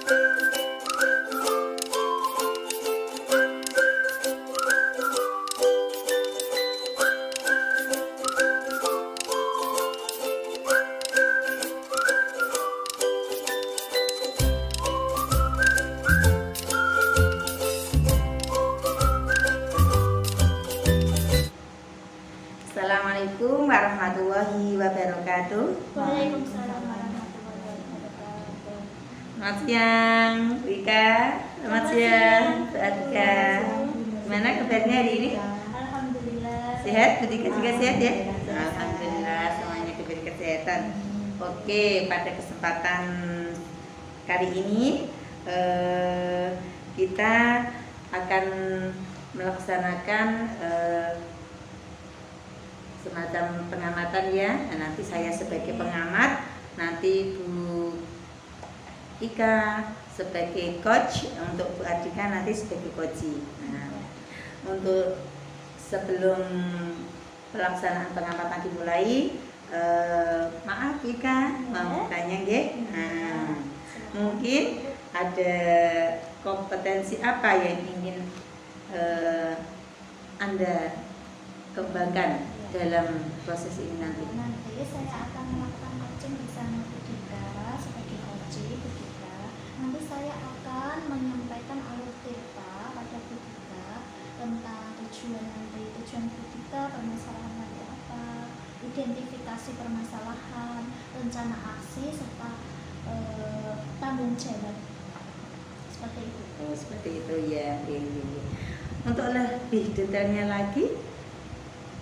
Assalamualaikum warahmatullahi wabarakatuh. Waalaikumsalam warahmatullahi wabarakatuh. Selamat siang, Rika. Selamat siang, Atika. Gimana kabarnya hari ini? Alhamdulillah. Sehat? Ketika juga sehat ya? Alhamdulillah, semuanya diberi kesehatan. Oke, pada kesempatan kali ini kita akan melaksanakan semacam pengamatan ya. Nah, nanti saya sebagai pengamat, nanti Bu Ika sebagai coach, untuk Bu Adika nanti sebagai coaching. Nah, untuk sebelum pelaksanaan pengamatan dimulai, maaf Ika, mau tanya nggih? Nah, mungkin ada kompetensi apa yang ingin Anda kembangkan dalam proses ini nanti? Nanti saya akan melakukan coaching bersama Bu Dika sebagai coaching Bu Dika. Nanti saya akan menyampaikan alur cerita pada Bu Dika tentang tujuan Bu Dika, permasalahan nanti apa, identifikasi permasalahan, rencana aksi serta tanggung jawab. Seperti itu. Oh, seperti itu ya. Untuk lebih detailnya lagi,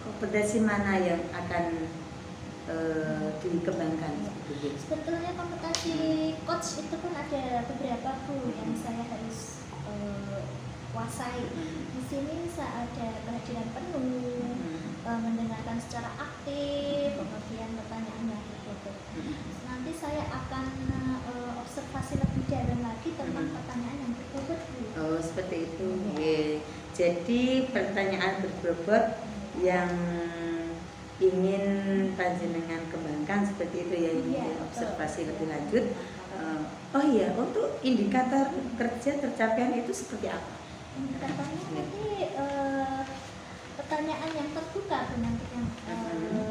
kompetensi mana yang akan dikembangkan? Sebetulnya kompetensi coach itu kan ada beberapa Bu yang saya harus kuasai. Di sini saya ada kehadiran penuh, mendengarkan secara aktif, kemudian pertanyaan yang tertutup. Nanti saya akan observasi lebih dalam lagi tentang pertanyaan yang berbobot Bu. Oh, seperti itu. Jadi pertanyaan berbobot yang ingin panjenengan kembangkan seperti itu ya, ingin observasi lebih lanjut. Oh iya, untuk indikator kerja tercapaian itu seperti apa? Indikatornya nanti pertanyaan yang terbuka nanti yang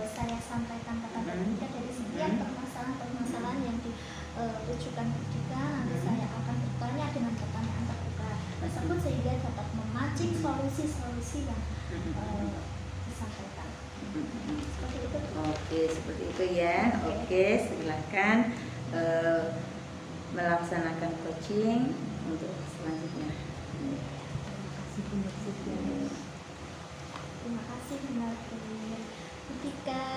saya sampaikan kepada kita dari sekian permasalahan yang ditujukan ketika nanti saya akan bertanya dengan pertanyaan terbuka tersebut sehingga dapat memancing solusi-solusi yang disampaikan. Seperti itu. Oke, seperti itu ya. Oke, silahkan melaksanakan coaching untuk selanjutnya. Terima kasih benar Bu Dika.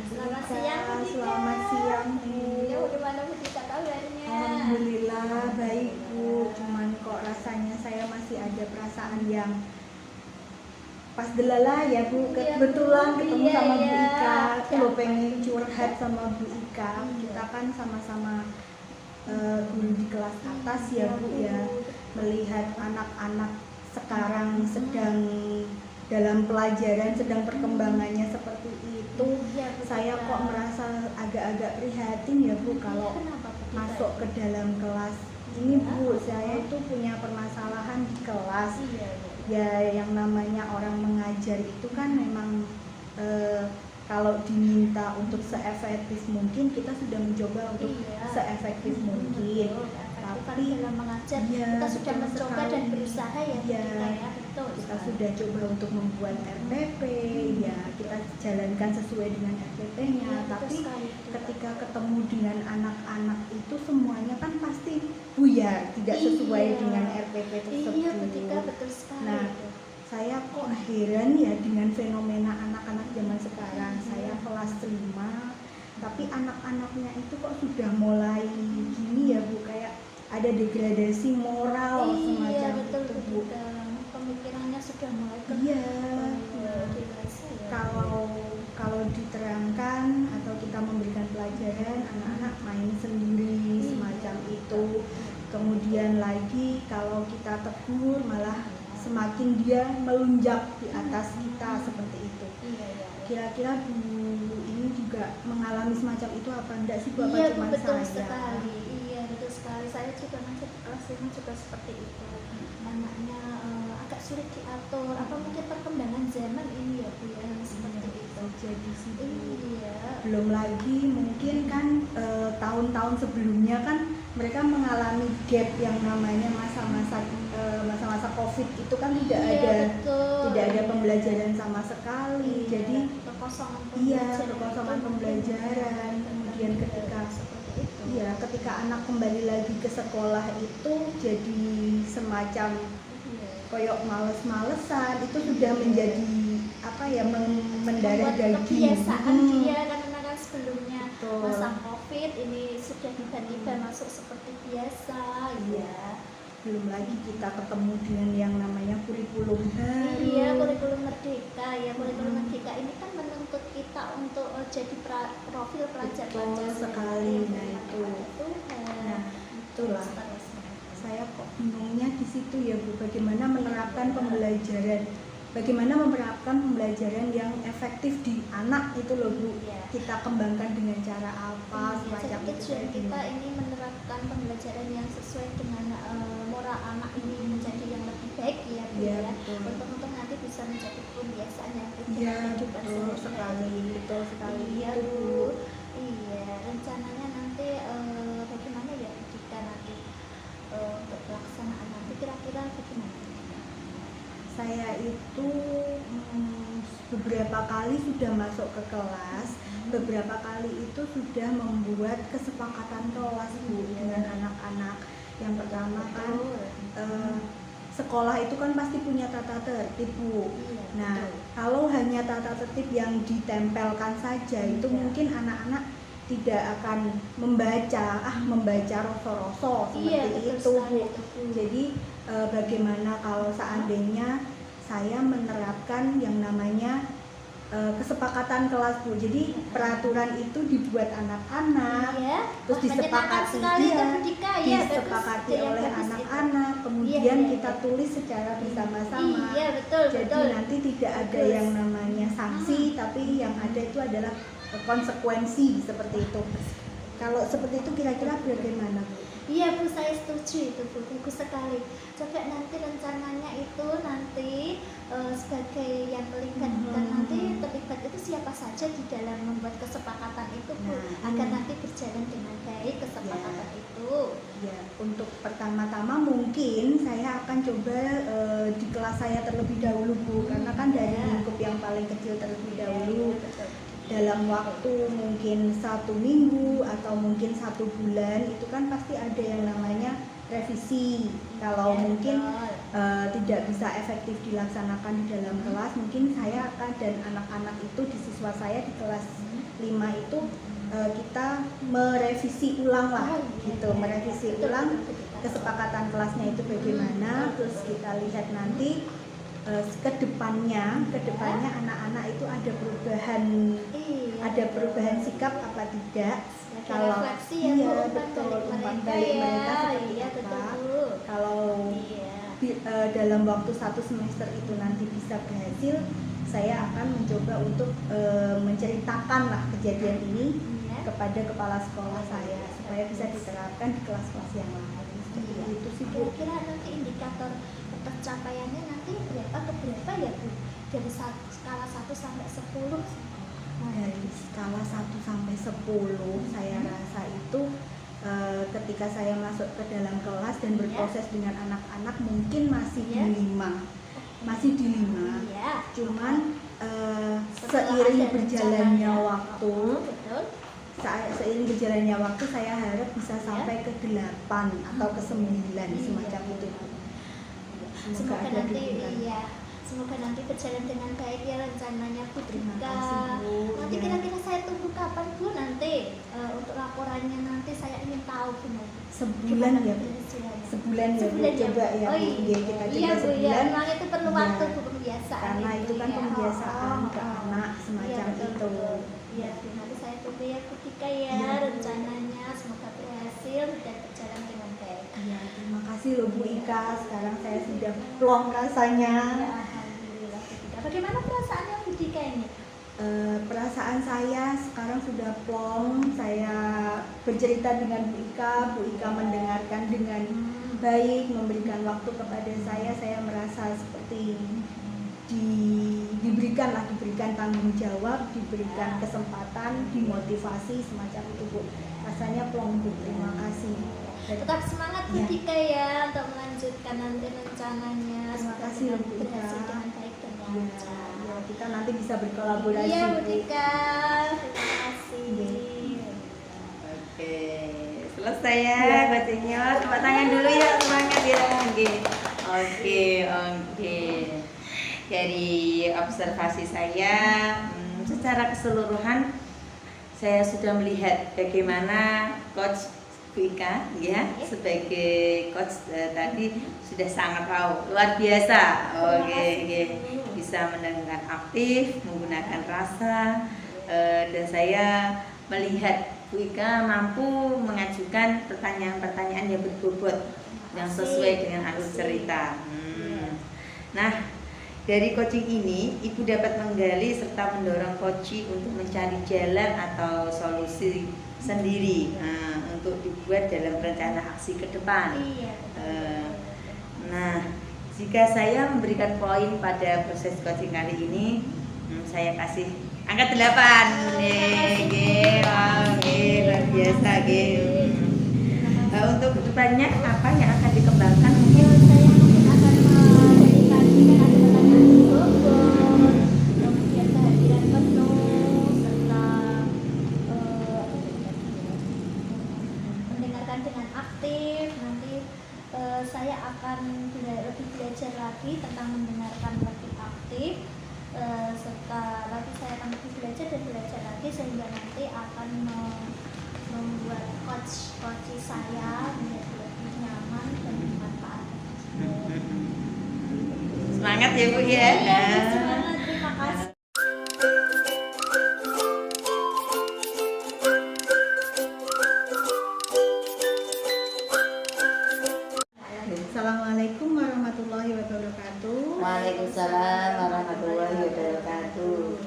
Selamat Dika, siang Bu Dika. selamat siang, Bu. Ya, bagaimana Bu Dika kabarnya? Alhamdulillah baik Bu, cuman kok rasanya saya masih ada perasaan yang pas delala ya Bu, Iya, kebetulan Bu. ketemu Iya, sama Bu iya. Ika, aku Ya. lo pengen curhat sama Bu Ika. Kita kan sama-sama guru di kelas atas ya Bu ya, melihat anak-anak sekarang sedang dalam pelajaran, sedang perkembangannya seperti itu. Iya, Bu Saya Dika. kok merasa agak-agak prihatin ya Bu kalau Kenapa Bu Dika? masuk ke dalam kelas ini Bu. Saya itu punya permasalahan di kelas Iya, Bu. ya, yang namanya orang mengajar itu kan memang kalau diminta untuk seefektif mungkin kita sudah mencoba untuk Iya. seefektif mungkin, Tapi dalam mengajar Iya, kita sudah betul mencoba sekali. dan berusaha ya Bu Iya. Dika ya, betul. kita sekali. sudah coba untuk membuat RPP ya, kita jalankan sesuai dengan RPP-nya, Iya, betul tapi sekali, Bu. ketika ketemu dengan anak-anak itu semuanya kan pasti buyar, tidak sesuai Iya. dengan RPP tersebut. Iya Bu Dika, betul sekali. Nah, Bu. saya kok heran ya dengan fenomena anak-anak zaman sekarang. Saya kelas 5, tapi anak-anaknya itu kok sudah mulai gini ya Bu, kayak ada degradasi moral semacam Iya, betul itu Bu Bu. Dika. Pemikirannya sudah mulai ke Iya. dewasa ya. Kalau diterangkan atau kita memberikan pelajaran, anak-anak main sendiri semacam itu. Kemudian lagi kalau kita tegur malah semakin dia melunjak di atas kita seperti itu. Iya, iya. Kira-kira Bu ini juga mengalami semacam itu apa enggak sih Bu? Apa Iya, Bu, cuma betul saya? sekali. Iya, betul sekali. Saya juga hasilnya juga seperti itu. Anaknya agak sulit diatur, apa mungkin perkembangan zaman ini ya Bu ya, seperti itu. Jadi sih Iya. belum lagi mungkin kan tahun-tahun sebelumnya kan mereka mengalami gap yang namanya masa-masa COVID itu kan tidak Iya, ada betul. tidak ada pembelajaran sama sekali. Iya, Jadi kekosongan kekosongan pembelajaran. Kemudian ketika anak kembali lagi ke sekolah itu jadi semacam koyok males-malesan, itu sudah menjadi mendarah membuat daging. kebiasaan dia karena kan sebelumnya Betul. masa COVID ini sudah tiba-tiba masuk seperti biasa. Iya. Belum lagi kita ketemu dengan yang namanya kurikulum baru. Iya, kurikulum merdeka ya. Kurikulum merdeka ini kan menuntut kita untuk jadi profil pelajar Betul Pancasila. sekali. Nah itu. Nah itulah. Saya kok bingungnya di situ ya Bu, bagaimana menerapkan pembelajaran yang efektif di anak itu loh Bu. Iya. Kita kembangkan dengan cara apa semacam Jadi itu. tujuan kita ini menerapkan pembelajaran yang sesuai dengan moral anak ini menjadi yang lebih baik ya Bu Iya, ya. betul. Untuk nanti bisa menjadi kebiasaan yang Iya kehidupan betul sehari-hari. sekali. Iya Itu, Bu. Iya, rencananya nanti bagaimana ya jika nanti untuk pelaksanaan nanti kira-kira bagaimana? Saya itu beberapa kali sudah masuk ke kelas, beberapa kali itu sudah membuat kesepakatan kelas Bu dengan anak-anak. Yang pertama kan sekolah itu kan pasti punya tata tertib Bu. Nah, kalau hanya tata tertib yang ditempelkan saja itu mungkin anak-anak tidak akan membaca roso-roso seperti itu Bu. Jadi bagaimana kalau seandainya saya menerapkan yang namanya kesepakatan kelas Bu. Jadi peraturan itu dibuat anak-anak, terus disepakati disepakati oleh anak-anak, kemudian kita tulis secara bersama-sama. Jadi nanti tidak ada yang namanya sanksi, tapi yang ada itu adalah konsekuensi seperti itu. Kalau seperti itu kira-kira bagaimana Bu? Iya Bu, saya setuju itu Bu, bagus sekali. Coba nanti rencananya itu nanti sebagai yang terlibat dan nanti terlibat itu siapa saja di dalam membuat kesepakatan itu Bu, agar nanti berjalan dengan baik kesepakatan itu. Ya, untuk pertama-tama mungkin saya akan coba di kelas saya terlebih dahulu Bu, karena kan dari lingkup yang paling kecil terlebih dahulu. Dalam waktu mungkin 1 minggu atau mungkin 1 bulan itu kan pasti ada yang namanya revisi. Kalau mungkin tidak bisa efektif dilaksanakan di dalam kelas, mungkin saya akan dan anak-anak itu di siswa saya di kelas 5 itu kita merevisi ulang lah gitu, merevisi ulang kesepakatan kelasnya itu bagaimana, terus kita lihat nanti kedepannya anak-anak itu ada perubahan sikap apa tidak. Kalau refleksi ya, betul, umpan mereka balik ya, mereka seperti iya, apa. betul. Kalau dalam waktu 1 semester itu nanti bisa berhasil, saya akan mencoba untuk menceritakan lah kejadian ini kepada kepala sekolah saya supaya bisa diterapkan di kelas-kelas yang lain. Itu sih Bu. Kira-kira nanti indikator pencapaiannya nanti berapa ke berapa ya Bu? Dari skala 1 sampai 10. Dari skala 1 sampai 10 saya rasa itu ketika saya masuk ke dalam kelas dan berproses dengan anak-anak mungkin masih di 5. Masih di 5. Cuman seiring berjalannya waktu, saya harap bisa sampai ke 8 atau ke 9 semacam itu. Semoga nanti berjalan dengan baik ya rencananya Bu. Terima kasih Bu. Nanti kira-kira saya tunggu kapan Bu nanti untuk laporannya, nanti saya ingin tahu Bu. Sebulan ya Bu. Sebulan ya Bu. Coba ya Bu. Kita coba sebulan. Memang itu perlu waktu Bu, pembiasaan. Karena itu kan pembiasaan ke anak semacam itu. Iya, nanti saya tunggu ya Bu Tika ya rencananya, semoga berhasil dan berjalan dengan baik. Iya, terima kasih loh Bu Ika. Sekarang saya sudah plong rasanya. Alhamdulillah Bu Tika. Bagaimana perasaannya Bu Tika ini? Perasaan saya sekarang sudah plong. Saya bercerita dengan Bu Ika mendengarkan dengan baik, memberikan waktu kepada saya merasa seperti diberikan tanggung jawab, diberikan kesempatan, dimotivasi semacam itu Bu. Rasanya plong Bu, terima kasih. Tetap semangat Bu Ya. Tika ya untuk melanjutkan nanti rencananya. Terima Semoga kasih, Bu Tika. berhasil dengan baik dan Ya, lancar. ya, kita nanti bisa berkolaborasi. Iya Bu Bu. Tika, terima kasih. Oke, selesai ya batiknya. Tepuk tangan dulu ya, semangat ya. Oke. Dari observasi saya, secara keseluruhan saya sudah melihat bagaimana Coach Bu Ika ya sebagai coach tadi sudah sangat tahu, luar biasa. Oke. Bisa mendengarkan aktif, menggunakan rasa, dan saya melihat Bu Ika mampu mengajukan pertanyaan-pertanyaan yang berbobot yang sesuai dengan alur cerita. Nah, dari coaching ini, Ibu dapat menggali serta mendorong coaching untuk mencari jalan atau solusi sendiri untuk dibuat dalam rencana aksi ke depan. Nah, jika saya memberikan poin pada proses coaching kali ini, saya kasih angka 8. Luar biasa. Untuk kedepannya apa yang akan dikembangkan? Mungkin Saya mungkin akan dari tadi kan ada pertanyaan berbobot, kemudian kehadiran penuh, serta mendengarkan dengan aktif. Nanti saya akan lebih belajar lagi tentang mendengarkan lebih aktif, serta lagi saya akan lebih belajar lagi sehingga nanti akan membuat coach saya menjadi lebih nyaman dan bermanfaat. semangat ya Bu ya. Iya, semangat. Terima kasih. Assalamualaikum warahmatullahi wabarakatuh. Waalaikumsalam warahmatullahi wabarakatuh.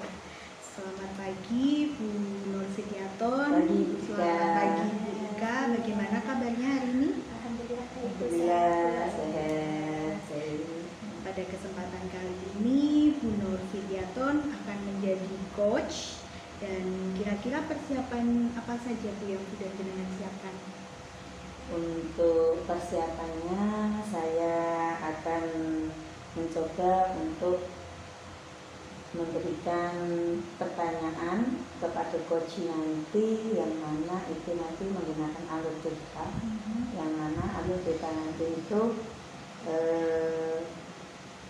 Selamat pagi Bu Nur Sitiaton. Pagi, Bu Ika. Selamat pagi Bu Ika. Bagaimana kabarnya hari ini? Alhamdulillah baik. Alhamdulillah sehat. Pada kesempatan kali ini Bu Nur Sitiaton akan menjadi coach, dan kira-kira persiapan apa saja Bu yang sudah jenengan siapkan? Untuk persiapannya saya akan mencoba untuk memberikan pertanyaan kepada coach nanti, yang mana itu nanti menggunakan alur cerita, yang mana alur cerita nanti itu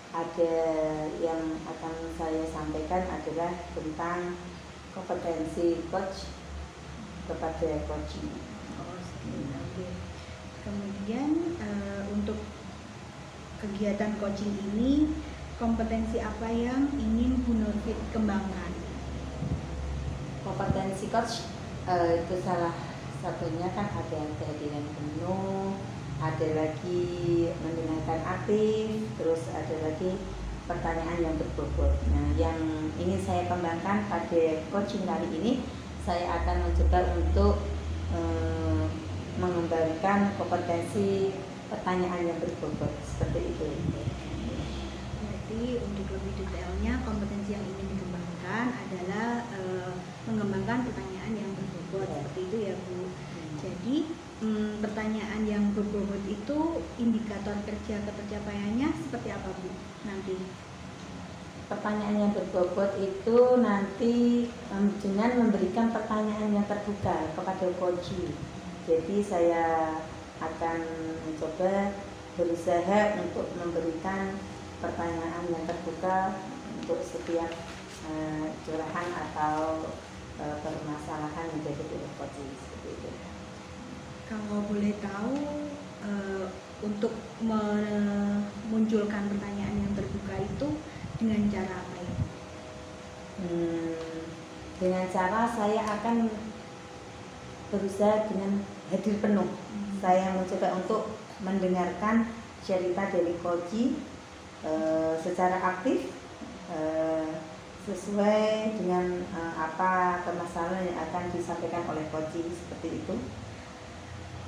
ada yang akan saya sampaikan adalah tentang kompetensi coach kepada coaching. Kemudian untuk kegiatan coaching ini, kompetensi apa yang ingin Bu Nurfit kembangkan? Kompetensi coach itu salah satunya kan ada kehadiran penuh, ada lagi mendengarkan aktif, terus ada lagi pertanyaan yang berbobot. Nah, yang ingin saya kembangkan pada coaching kali ini, saya akan mencoba untuk mengembangkan kompetensi pertanyaan yang berbobot seperti itu. Berarti untuk lebih detailnya, kompetensi yang ingin dikembangkan adalah mengembangkan pertanyaan yang berbobot, seperti itu ya Bu. Jadi pertanyaan yang berbobot itu indikator kerja ketercapaiannya seperti apa Bu nanti? Pertanyaan yang berbobot itu nanti dengan memberikan pertanyaan yang terbuka kepada coach. Jadi saya akan mencoba berusaha untuk memberikan pertanyaan yang terbuka untuk setiap curahan atau permasalahan yang jadi oleh coach seperti itu. Kalau boleh tahu, untuk memunculkan pertanyaan yang terbuka itu dengan cara apa ya? Dengan cara saya akan berusaha dengan hadir penuh. Saya mencoba untuk mendengarkan cerita dari coach secara aktif, sesuai dengan apa permasalahan yang akan disampaikan oleh coach seperti itu.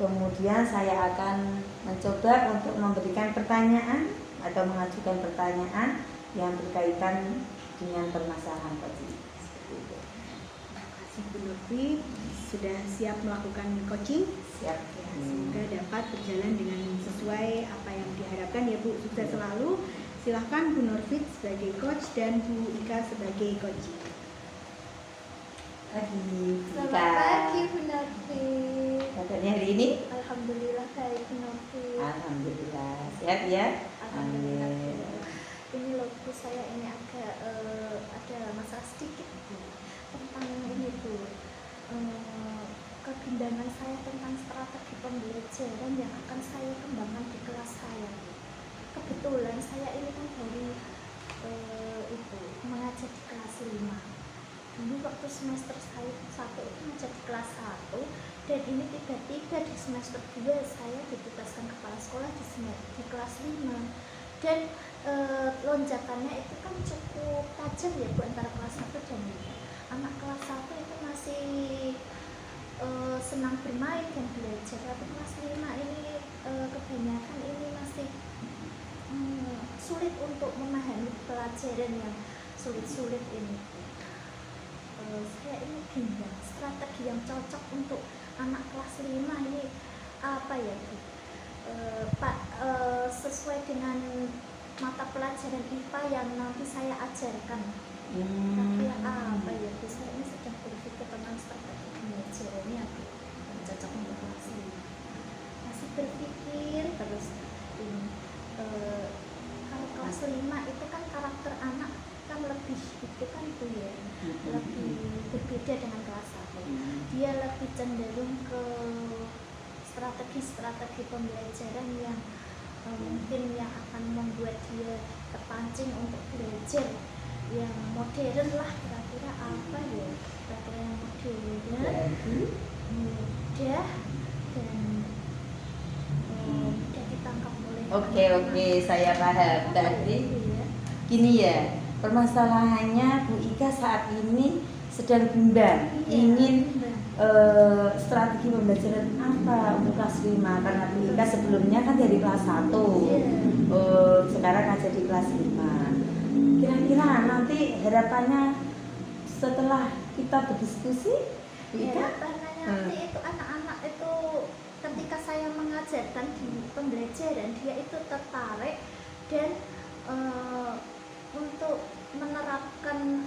Kemudian saya akan mencoba untuk memberikan pertanyaan atau mengajukan pertanyaan yang berkaitan dengan permasalahan tadi. Seperti itu. Terima kasih Bu Nurfi, sudah siap melakukan coaching. Siap. Ya, semoga dapat berjalan dengan sesuai apa yang diharapkan ya Bu. Sukses selalu. Silahkan Bu Nurfi sebagai coach dan Bu Ika sebagai coaching. Selamat pagi Bu Nurfi. Kabarnya hari ini? Alhamdulillah baik Bu Nurfi. Alhamdulillah. Sehat ya? Alhamdulillah. Amin. Ini loh Bu, saya ini agak ada masalah sedikit Bu tentang ini Bu, kebimbangan saya tentang strategi pembelajaran yang akan saya kembangkan di kelas saya Bu. Kebetulan saya ini kan baru itu mengajar di kelas 5. Dulu waktu semester saya 1 itu menjadi kelas 1, dan ini tiba-tiba di semester 2 saya ditugaskan kepala sekolah di kelas 5, dan lonjakannya itu kan cukup tajam ya Bu antara kelas 1 dan 2. Anak kelas 1 itu masih senang bermain dan belajar, tapi kelas 5 ini kebanyakan ini masih sulit untuk memahami pelajaran yang sulit-sulit ini. Saya ini bimbang strategi yang cocok untuk anak kelas 5 ini apa ya Bu? Pak, sesuai dengan mata pelajaran IPA yang nanti saya ajarkan. Tapi apa ya Bu? Saya ini sedang berpikir tentang strategi pembelajarannya Bu, yang cocok untuk kelas 5. Masih berpikir terus ini. Kalau kelas 5 itu kan karakter anak kan lebih itu kan Bu ya, lebih berbeda dengan kelas 1. Dia lebih cenderung ke strategi pembelajaran yang mungkin yang akan membuat dia terpancing untuk belajar yang modern lah, kira-kira apa ya, kira-kira yang modern, mudah, dan mudah ditangkap oleh Oke, saya paham. Tadi gini ya, permasalahannya Bu Ika saat ini sedang bimbang, ingin strategi pembelajaran apa untuk kelas 5, karena Bu Ika sebelumnya kan dari kelas 1, sekarang aja di kelas 5. Kira-kira nanti harapannya setelah kita berdiskusi, Bu Ika? Harapannya nanti itu anak-anak itu ketika saya mengajarkan di pembelajaran, dia itu tertarik dan untuk menerapkan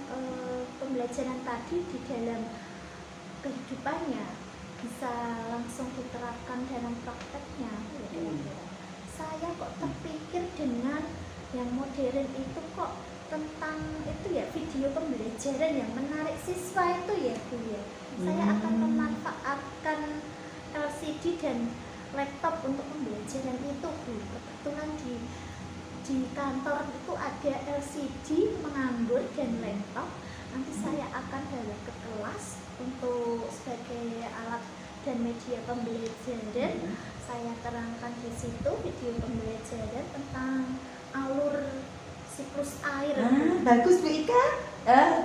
pembelajaran tadi di dalam kehidupannya, bisa langsung diterapkan dalam prakteknya. Saya kok terpikir dengan yang modern itu kok tentang itu ya, video pembelajaran yang menarik siswa itu ya Bu ya. Saya akan memanfaatkan LCD dan laptop untuk pembelajaran itu Bu. Kebetulan di kantor itu ada LCD menganggur dan laptop. Nanti saya akan bawa ke kelas untuk sebagai alat dan media pembelajaran. Saya terangkan di situ video pembelajaran tentang alur siklus air. Bagus Bu Ika,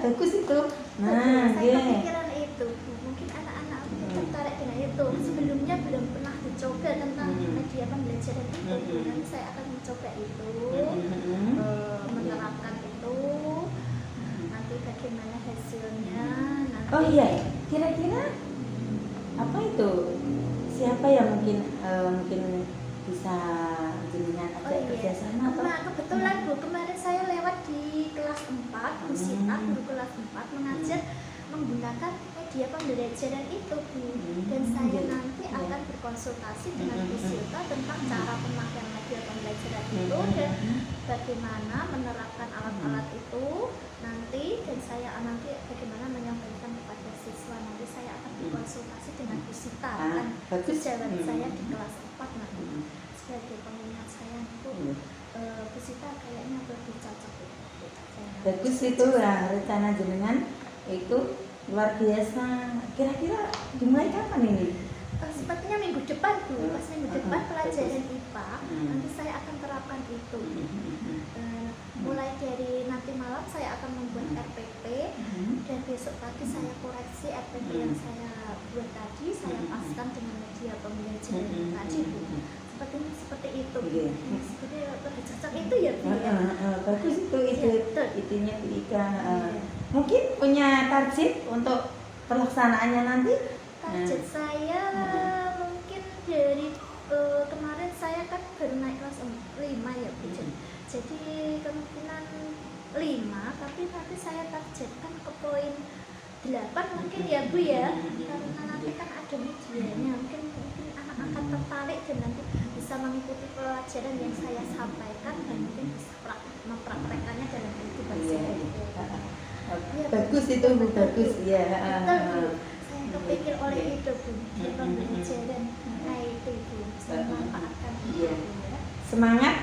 bagus itu. Saya kepikiran itu Bu. Mungkin anak-anak tertarik dengan itu. Sebelumnya belum pernah dicoba tentang media pembelajaran itu Bu. Nanti saya akan mencoba itu, menerapkan itu. Nanti bagaimana hasilnya? Nanti. Oh iya, kira-kira apa itu? Siapa yang mungkin bisa jenengan ajak kerjasama atau? Kebetulan Bu, kemarin saya lewat di kelas 4, Bu Sita, guru kelas 4 mengajar menggunakan media pembelajaran itu Bu. Dan saya nanti akan berkonsultasi dengan Bu Sita tentang cara pemakaian media pembelajaran itu dan bagaimana menerapkan alat-alat itu nanti, dan saya nanti bagaimana menyampaikan kepada siswa. Nanti saya akan berkonsultasi dengan Bu Sita, kan sejawat saya di kelas 4 nanti sebagai pengingat saya Bu. Bu Sita kayaknya lebih cocok itu. Bagus itu lah, rencana jenengan itu luar biasa. Kira-kira dimulai kapan ini? Sepertinya minggu depan Bu, pas minggu depan pelajaran IPA, nanti saya akan terapkan itu. Mulai dari nanti malam saya akan membuat RPP, dan besok pagi saya koreksi RPP yang saya buat tadi, saya paskan dengan media dia pembelajaran tadi Bu. Seperti itu. Iya. Seperti lebih cocok itu ya Bu ya. Bagus itu Betul. itunya Bu Ika. Mungkin punya target untuk pelaksanaannya nanti? Target saya mungkin dari kemarin saya kan baru naik kelas 5 ya Bu. Jadi kemungkinan 5, tapi nanti saya targetkan ke poin 8 mungkin ya Bu ya. Karena nanti kan ada medianya, mungkin anak akan tertarik dan nanti bisa mengikuti pelajaran yang saya sampaikan dan mungkin bisa mempraktekannya dalam kehidupan saya. Bagus itu Bu, bagus ya. Betul Bu. Saya kepikir oleh itu Bu, di pembelajaran itu Bu, saya manfaatkan itu Iya. Bu ya. Semangat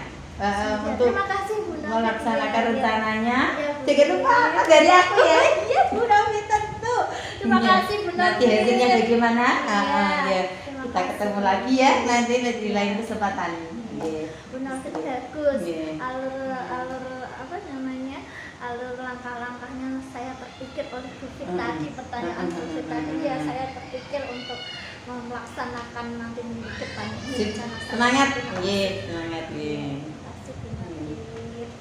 untuk Terima kasih Bu Novi. melaksanakan Ya, rencananya. ya, Bu. Jangan lupa apa dari aku ya. Iya Bu Novi tentu. Terima Iya. kasih Bu Novi. Nanti hasilnya bagaimana? Iya. Ya. Terima Kita kasih. ketemu lagi ya nanti di lain kesempatan. Iya. Bu Novi bagus. Iya. Alur apa namanya? Alur langkah-langkahnya saya terpikir oleh Bu Fit tadi, pertanyaan Bu Fit tadi ya saya terpikir untuk melaksanakan nanti minggu depan Sip. rencana saya. Semangat. Iya, semangat. Iya. Terima kasih Bu Novi.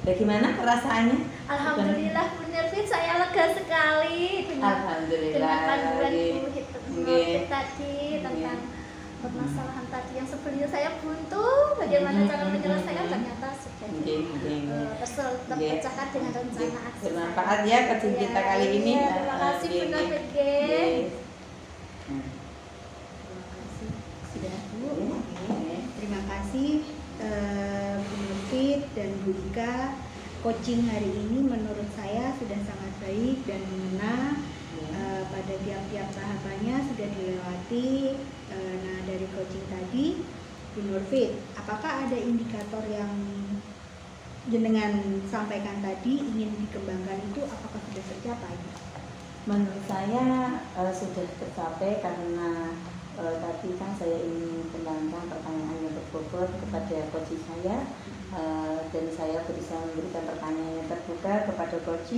Bagaimana perasaannya? Alhamdulillah Bu Novi saya lega sekali dengan Alhamdulillah. panduan Iya. Bu Fit Iya. tadi tentang Iya. permasalahan tadi yang sebelumnya saya buntu bagaimana cara menyelesaikan ternyata sudah terpecahkan dengan rencana aksi saya. Bermanfaat ya kajian kita kali ini. Iya, terima kasih Bu Novi. Iya. Terima kasih sudah Bu. Iya. Terima kasih Bu Nurfit dan Bu Ika. Coaching hari ini menurut saya sudah sangat baik dan mengena. Pada tiap-tiap tahapannya sudah dilewati. Nah, dari coaching tadi Bu Nurfit, apakah ada indikator yang jenengan sampaikan tadi ingin dikembangkan itu apakah sudah tercapai? Menurut saya sudah tercapai karena tadi kan saya ingin kembangkan pertanyaan yang berbobot kepada coach saya dan saya berusaha memberikan pertanyaan yang terbuka kepada coach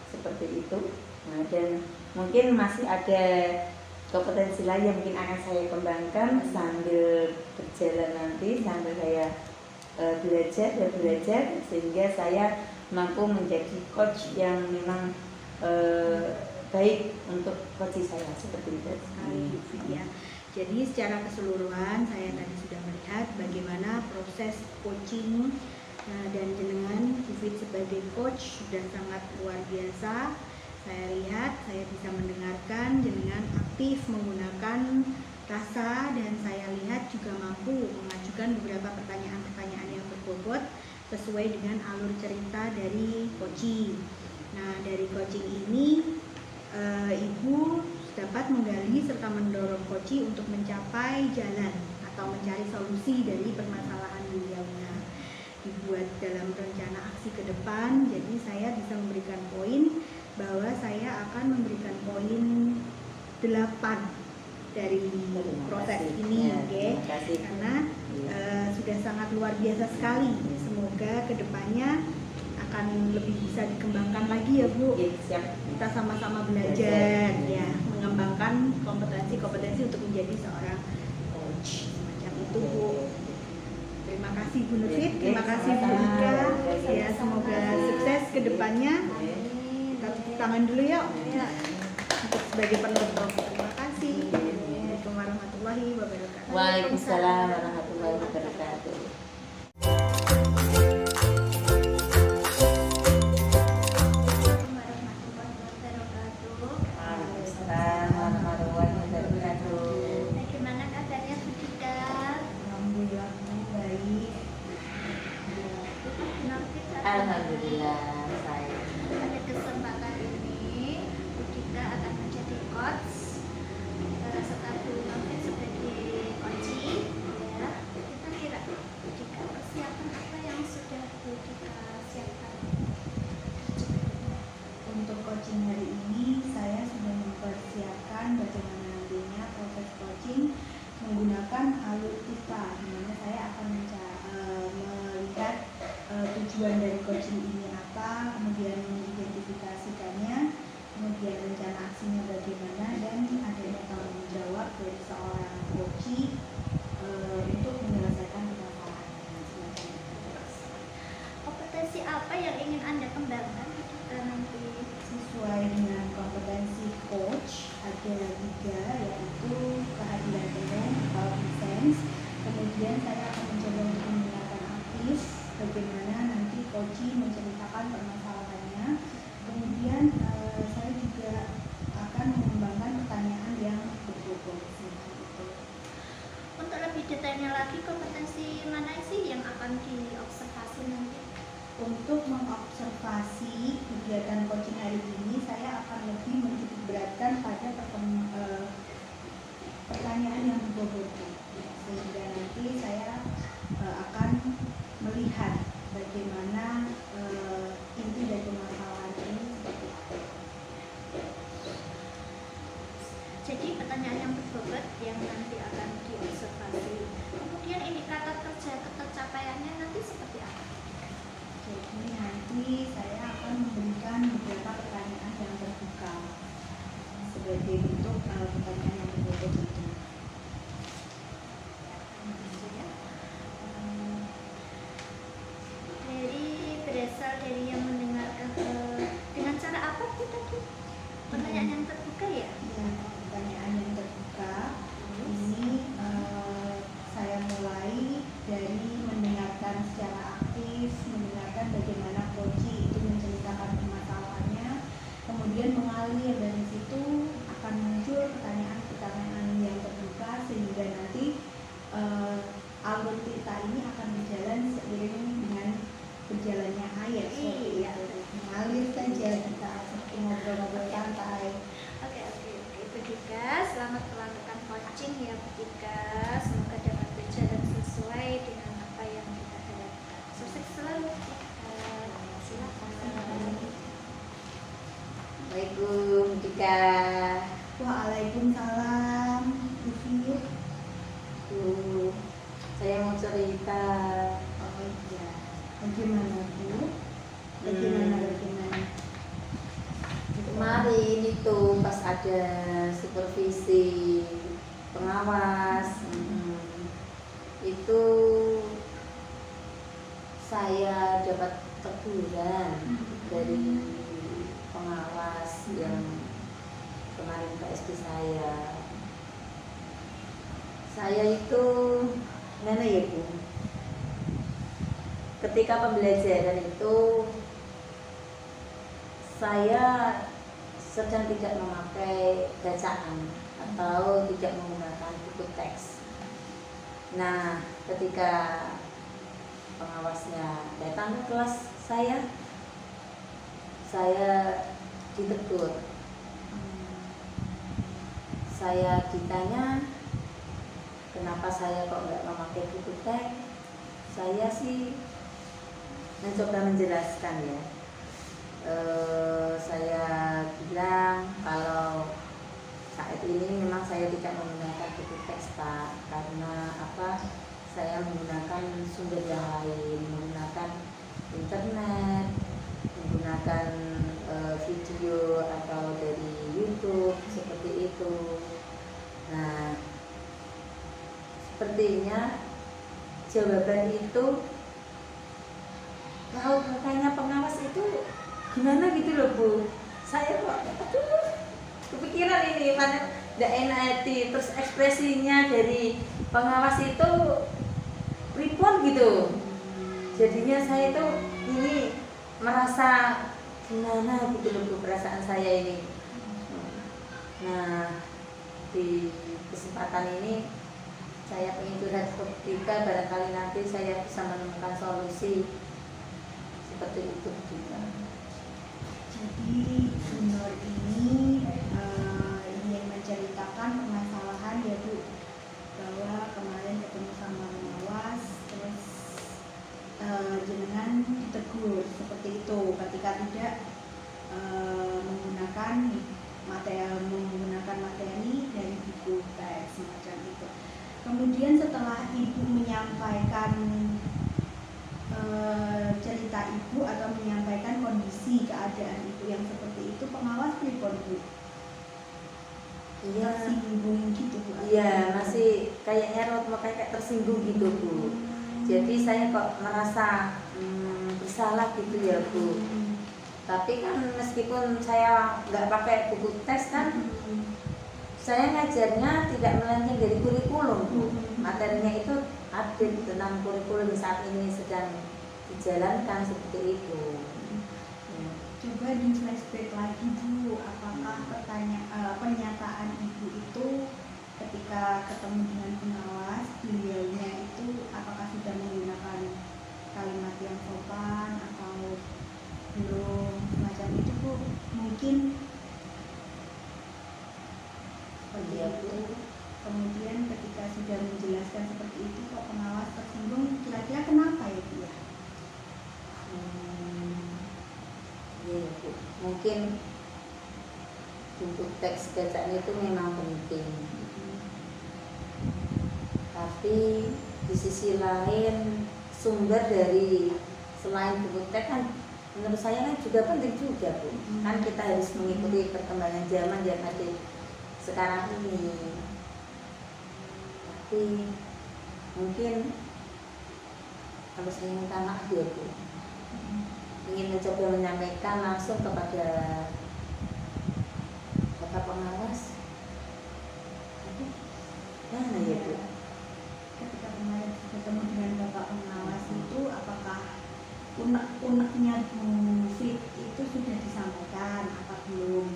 seperti itu. Nah, dan mungkin masih ada kompetensi lain yang mungkin akan saya kembangkan sambil berjalan nanti, sambil saya belajar sehingga saya mampu menjadi coach yang memang baik untuk coach saya seperti itu. Ya. Jadi secara keseluruhan saya tadi sudah melihat bagaimana proses coaching dan jenengan Fit sebagai coach sudah sangat luar biasa. Saya lihat, saya bisa mendengarkan jenengan aktif menggunakan rasa dan saya lihat juga mampu mengajukan beberapa pertanyaan-pertanyaan yang berbobot sesuai dengan alur cerita dari coaching. Nah, dari coaching ini Ibu dapat menggali serta mendorong coaching untuk mencapai jalan atau mencari solusi dari permasalahan beliaunya. Dibuat dalam rencana aksi ke depan, jadi saya bisa memberikan poin bahwa saya akan memberikan poin 8 dari proses ini, oke? Karena sudah sangat luar biasa sekali. Semoga kedepannya akan lebih bisa dikembangkan lagi ya Bu. Siap. Kita sama-sama belajar ya, mengembangkan kompetensi untuk menjadi seorang coach semacam itu Bu. Terima kasih Bu Nurfit, terima kasih Bu Ika. Ya, semoga sukses kedepannya. Kita tepuk tangan dulu yuk untuk sebagai penutup. Terima kasih. Assalamualaikum warahmatullahi wabarakatuh. Waalaikumsalam warahmatullahi wabarakatuh. Waalaikumsalam warahmatullahi wabarakatuh. Bagaimana kabarnya Bu Dika? Alhamdulillah baik. Alhamdulillah saya. Pada kesempatan ini Bu Dika akan menjadi coach serta Bu Novi sebagai coaching ya. Kita kira Bu Dika persiapan apa yang sudah Bu Dika siapkan? Untuk coaching hari ini saya sudah mempersiapkan bagaimana nantinya proses coaching menggunakan alur IPA, di mana saya akan melihat tujuan dari coaching ini apa, kemudian mengidentifikasikannya, kemudian rencana aksinya bagaimana, dan adanya tanggung jawab dari seorang coach untuk menyelesaikan permasalahan semacam itu. Kompetensi apa yang ingin Anda kembangkan ketika nanti? Sesuai dengan kompetensi coach ada 3, yaitu kehadiran penuh atau presence. Kemudian saya akan mencoba untuk mendengarkan aktif bagaimana nanti coach menceritakan permasalahannya. Kemudian saya juga akan mengembangkan pertanyaan yang berbobot seperti itu. Untuk lebih detailnya lagi, kompetensi mana sih yang akan diobservasi nanti? Untuk mengobservasi kegiatan coaching hari ini, saya akan lebih menitik beratkan pada pertanyaan yang berbobot, sehingga nanti saya akan melihat bagaimana inti dari permasalahan ini seperti apa. Jadi pertanyaan yang berbobot yang nanti akan diobservasi. Kemudian indikator kerja tercapaiannya nanti seperti apa? Jadi nanti saya akan memberikan beberapa pertanyaan yang terbuka sebagai bentuk pertanyaan yang berbobot itu. Berasal dari yang mendengarkan dengan cara apa tuh tadi? Pertanyaan yang terbuka ya? Ya, pertanyaan yang terbuka ini saya mulai dari mendengarkan secara aktif, mendengarkan bagaimana coach itu menceritakan permasalahannya, kemudian mengalir dari situ akan muncul pertanyaan-pertanyaan yang terbuka, sehingga nanti alur cerita ini akan berjalan seiring dengan berjalannya ayat. Iya. Mengalir saja kita seperti ngobrol-ngobrol santai. Oke. Betika, selamat melakukan coaching ya Betika. Semoga dapat berjalan sesuai dengan apa yang kita harapkan. Sukses selalu. Silakan. Assalamualaikum Dika. Waalaikumsalam. Saya mau cerita. Oh iya. Bagaimana Bu? Bagaimana? Kemarin itu pas ada supervisi pengawas, itu saya dapat teguran dari pengawas yang kemarin KSP saya. Saya itu mana ya Bu? Ketika pembelajaran itu saya sedang tidak memakai bacaan atau tidak menggunakan buku teks. Nah, ketika pengawasnya datang ke kelas saya ditegur. Saya ditanya kenapa saya kok nggak memakai buku teks. Saya sih mencoba menjelaskan ya. Saya bilang kalau saat ini memang saya tidak menggunakan buku teks Pak, karena apa? Saya menggunakan sumber yang lain, menggunakan internet, menggunakan video atau dari YouTube seperti itu. Nah, sepertinya jawaban itu kalau katanya pengawas itu gimana gitu loh Bu. Saya kok kepikiran ini mana tidak enak hati, terus ekspresinya dari pengawas itu pripun gitu. Jadinya saya itu ini merasa gimana gitu loh Bu, perasaan saya ini. Nah, di kesempatan ini saya ingin curhat ketika barangkali nanti saya bisa menemukan solusi seperti itu juga. Jadi senior ini ingin menceritakan permasalahan ya Bu, bahwa kemarin ketemu sama pengawas, terus jenengan ditegur seperti itu ketika tidak menggunakan materi dari buku teks semacam itu. Kemudian setelah Ibu menyampaikan cerita Ibu atau menyampaikan kondisi kondisi keadaan ibu yang seperti itu, pengawas pripun Bu? Iya, Tersinggung gitu Bu? iya masih kayak erot, kayak tersinggung gitu Bu. Jadi saya kok merasa bersalah gitu ya Bu. Tapi kan meskipun saya nggak pakai buku teks kan, saya ngajarnya tidak melenceng dari kurikulum Bu. Materinya itu update tentang kurikulum saat ini sedang dijalankan seperti itu. Coba di flashback lagi Bu, apakah pernyataan ibu itu ketika ketemu dengan pengawas, beliaunya itu apakah sudah menggunakan kalimat yang sopan atau belum, semacam itu Bu? Mungkin seperti itu. Kemudian ketika sudah menjelaskan seperti itu kok pengawas tersinggung, kira-kira kenapa ya Bu ya? Iya Bu, mungkin buku teks bacaan itu memang penting. Tapi di sisi lain sumber dari selain buku teks kan menurut saya kan juga penting juga Bu. Kan kita harus mengikuti perkembangan zaman yang ada sekarang ini. Tapi mungkin kalau saya minta maaf ya Bu, ingin mencoba menyampaikan langsung kepada Bapak pengawas. Mana ya Bu? Ketika kemarin bertemu dengan Bapak pengawas itu, apakah unek-uneknya Bu Fit itu sudah disampaikan apa belum?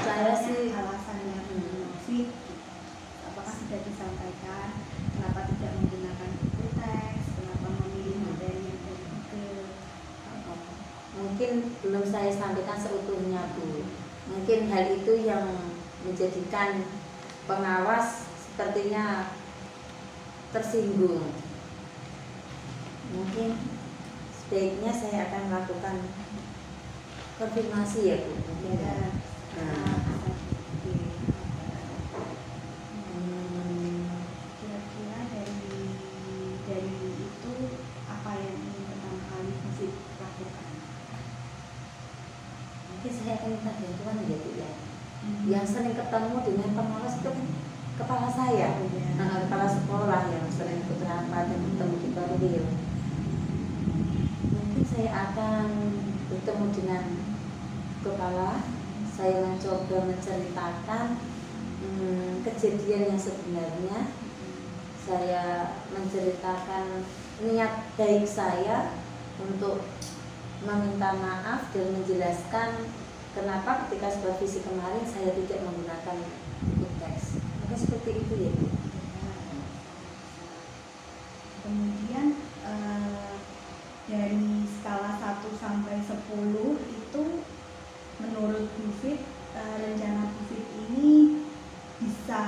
Saya sih alasannya Bu Fit, apakah sudah disampaikan? Kenapa tidak menggunakan buku teks? Kenapa memilih materi yang detail? mungkin belum saya sampaikan seutuhnya Bu. Mungkin hal itu yang menjadikan pengawas sepertinya tersinggung. Mungkin sebaiknya saya akan melakukan konfirmasi ya Bu. Mungkin ya. Kira-kira dari itu apa yang ingin pertama kali Bu Fit lakukan? Mungkin saya akan minta bantuan ya Bu ya. Yang sering ketemu dengan pengawas itu kan kepala saya, kepala sekolah yang sering ikut rapat dan bertemu di Barubil. Mungkin saya akan bertemu dengan kepala, saya mencoba menceritakan kejadian yang sebenarnya. Saya menceritakan niat baik saya untuk meminta maaf dan menjelaskan kenapa ketika supervisi kemarin saya tidak menggunakan buku teks. Maka seperti itu ya Bu. Kemudian dari skala 1 sampai 10 itu menurut Bu Fit, rencana Bu Fit ini bisa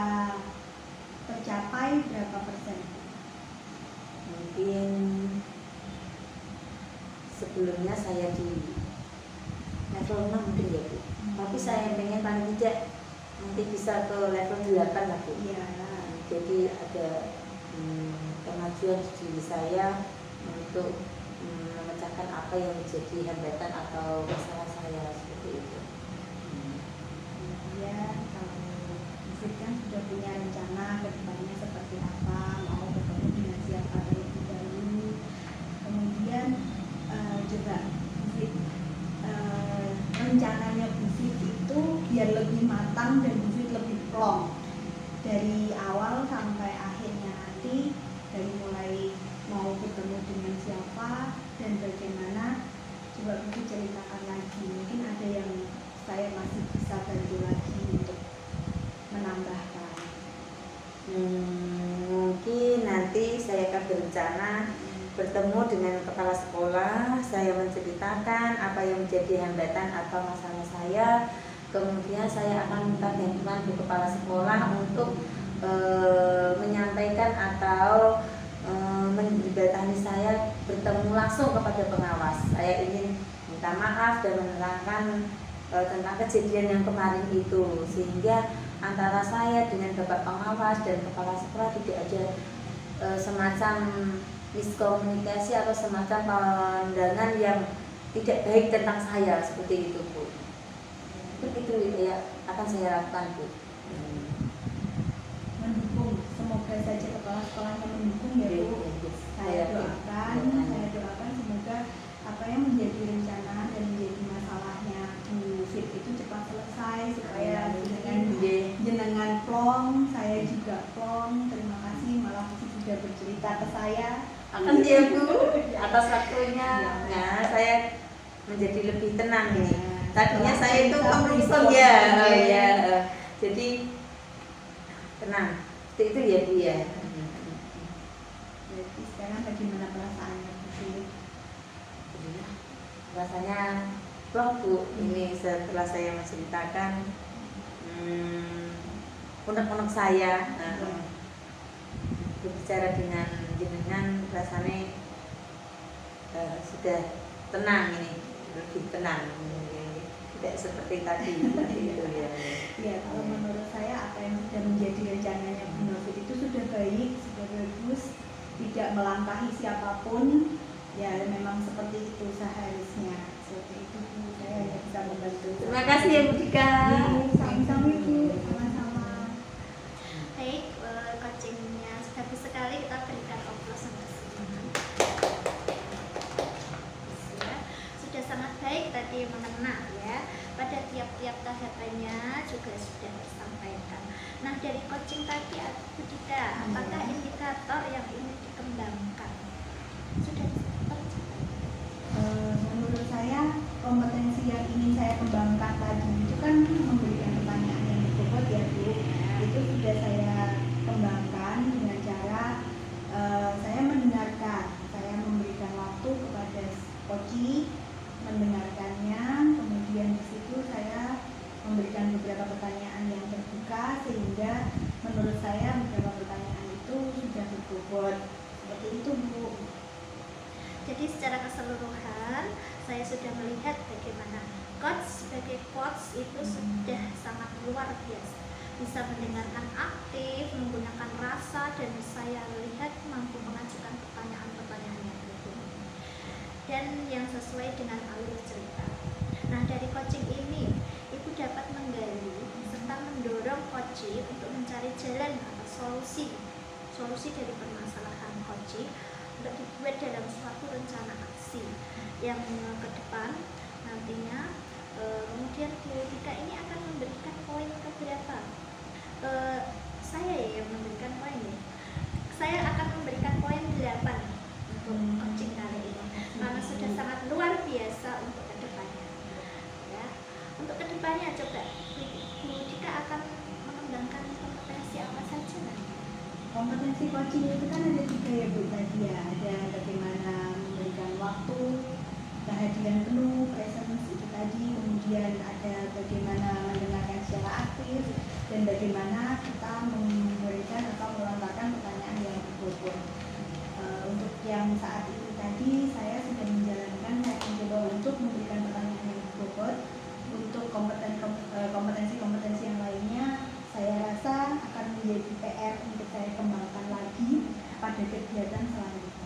tercapai berapa persen? Mungkin sebelumnya saya di level 6 mungkin ya Bu. Tapi saya pengen paling tidak nanti bisa ke level 8 lah Bu. Iya. Jadi ada kemajuan di diri saya untuk memecahkan apa yang menjadi hambatan atau masalah saya seperti itu. Kemudian kalau Bu Fit kan sudah punya rencana ke depannya seperti apa, mau bertemu dengan siapa terlebih dahulu. Kemudian juga Bu Fit, rencananya Bu Fit itu biar lebih matang dan Bu Fit lebih plong dari awal sampai akhirnya nanti, dari mulai mau bertemu dengan siapa dan bagaimana. Coba Bu Fit ceritakan lagi, mungkin ada yang saya masih bisa bantu lagi untuk menambahkan. Mungkin nanti saya akan berencana bertemu dengan kepala sekolah, saya menceritakan apa yang menjadi hambatan atau masalah saya. Kemudian saya akan minta bantuan ke kepala sekolah untuk menyampaikan atau menjembatani saya bertemu langsung kepada pengawas. Saya ingin minta maaf dan menerangkan tentang kejadian yang kemarin itu, sehingga antara saya dengan bapak pengawas dan kepala sekolah tidak ada semacam miskomunikasi atau semacam pandangan yang tidak baik tentang saya seperti itu Bu. Itu ya akan saya lakukan Bu. Mendukung, semoga saja kepala sekolahnya mendukung ya Bu. Saya doakan semoga apa yang menjadi rencana dan menjadi masalahnya Bu Fit itu cepat selesai supaya jenengan plong, saya juga plong. Terima kasih malah sudah bercerita ke saya. Akan ya Bu, atas waktunya. Nah, saya menjadi lebih tenang ini. Tadinya saya itu kemerungsung ya, jadi tenang. Itu ya Bu ya. Jadi sekarang bagaimana perasaannya Bu Fit? Rasanya plong Bu, ini setelah saya menceritakan unek-unek saya berbicara dengan jenengan, rasanya sudah tenang ini, lebih tenang, tidak seperti tadi itu ya. Ya, kalau menurut saya apa yang sudah menjadi rencananya Bu Novit itu sudah baik, sudah bagus, tidak melangkahi siapapun. Ya, memang seperti itu seharusnya. Seperti itu Bu, saya hanya bisa membantu. Terima kasih ya Bu Dika. Sama-sama Bu, sama-sama. Baik, coachingnya bagus sekali, kita berikan aplaus untuk semua. Ya, sudah sangat baik tadi mengena ya. Pada tiap-tiap tahapannya juga sudah tersampaikan. Nah, dari coaching tadi Bu Dika, apakah indikator yang ingin dikembangkan sudah tercapai? Menurut saya kompetensi yang ingin saya kembangkan tadi itu kan memberikan pertanyaan yang berbobot ya Bu. Itu sudah saya kembangkan dengan cara saya mendengarkan, saya memberikan waktu kepada coach, mendengarkannya, kemudian di situ saya memberikan beberapa pertanyaan yang terbuka sehingga menurut saya beberapa pertanyaan itu sudah berbobot. Seperti itu Bu. Jadi secara keseluruhan saya sudah melihat bagaimana coach sebagai coach itu sudah sangat luar biasa, bisa mendengarkan aktif, menggunakan rasa, dan saya lihat mampu mengajukan pertanyaan-pertanyaan yang berbeda dan yang sesuai dengan alur cerita. Nah, dari coaching ini Ibu dapat menggali serta mendorong coach untuk mencari jalan atau solusi dari permasalahan coach untuk dibuat dalam suatu rencana aksi yang ke depan nantinya. Kemudian Bu Dika ini akan memberikan poin keberapa? Saya yang memberikan poin ya. Saya akan memberikan poin 8 untuk coaching kali ini karena sudah sangat luar biasa untuk kedepannya. Ya, untuk kedepannya coba Bu Dika akan mengembangkan kompetensi apa saja nanti? Kompetensi coaching itu kan ada 3 ya Bu tadi ya. Ada bagaimana memberikan waktu, kehadiran penuh, presence itu tadi. Kemudian ada bagaimana mendengarkan secara aktif dan bagaimana kita memberikan atau melontarkan pertanyaan yang berbobot. Untuk yang saat ini tadi saya sudah menjalankan, saya mencoba untuk memberikan pertanyaan yang berbobot. Untuk kompetensi-kompetensi yang lainnya saya rasa akan menjadi PR untuk saya kembangkan lagi pada kegiatan selanjutnya.